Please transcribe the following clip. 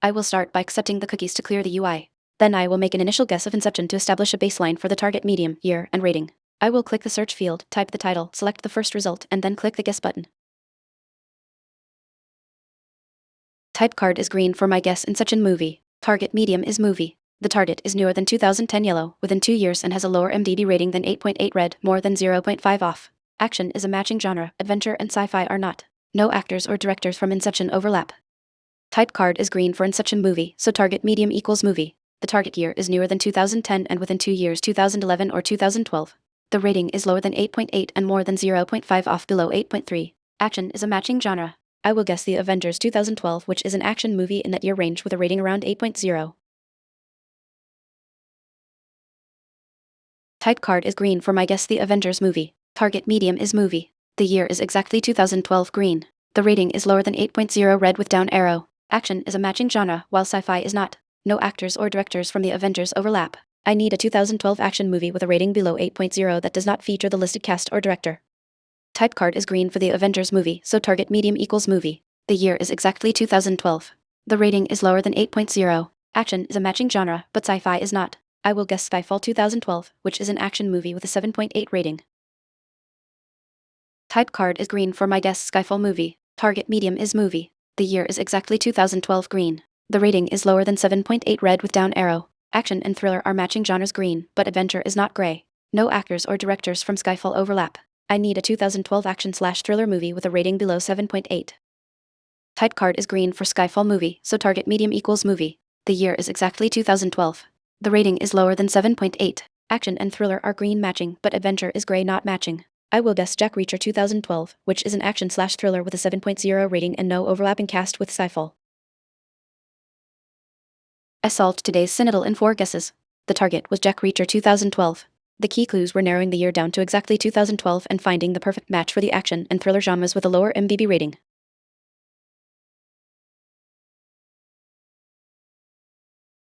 I will start by accepting the cookies to clear the UI. Then I will make an initial guess of inception to establish a baseline for the target medium, year, and rating. I will click the search field, type the title, select the first result, and then click the guess button. Type card is green for my guess inception movie. Target medium is movie. The target is newer than 2010 yellow, within 2 years, and has a lower MDB rating than 8.8 red, more than 0.5 off. Action is a matching genre, adventure and sci-fi are not. No actors or directors from Inception overlap. Type card is green for Inception movie, so target medium equals movie. The target year is newer than 2010 and within 2 years 2011 or 2012. The rating is lower than 8.8 and more than 0.5 off below 8.3. Action is a matching genre. I will guess the Avengers 2012, which is an action movie in that year range with a rating around 8.0. Type card is green for my guess the Avengers movie. Target medium is movie. The year is exactly 2012 green. The rating is lower than 8.0 red with down arrow. Action is a matching genre, while sci-fi is not. No actors or directors from the Avengers overlap. I need a 2012 action movie with a rating below 8.0 that does not feature the listed cast or director. Type card is green for the Avengers movie, so target medium equals movie. The year is exactly 2012. The rating is lower than 8.0. Action is a matching genre, but sci-fi is not. I will guess Skyfall 2012, which is an action movie with a 7.8 rating. Type card is green for my guess Skyfall movie. Target medium is movie. The year is exactly 2012 green. The rating is lower than 7.8 red with down arrow. Action and thriller are matching genres green, but adventure is not gray. No actors or directors from Skyfall overlap. I need a 2012 action/thriller movie with a rating below 7.8. Type card is green for Skyfall movie, so target medium equals movie. The year is exactly 2012. The rating is lower than 7.8. Action and thriller are green matching, but adventure is gray not matching. I will guess Jack Reacher 2012, which is an action/thriller with a 7.0 rating and no overlapping cast with Skyfall. I solved today's Cinedle in 4 guesses. The target was Jack Reacher 2012. The key clues were narrowing the year down to exactly 2012 and finding the perfect match for the action and thriller genres with a lower MDB rating.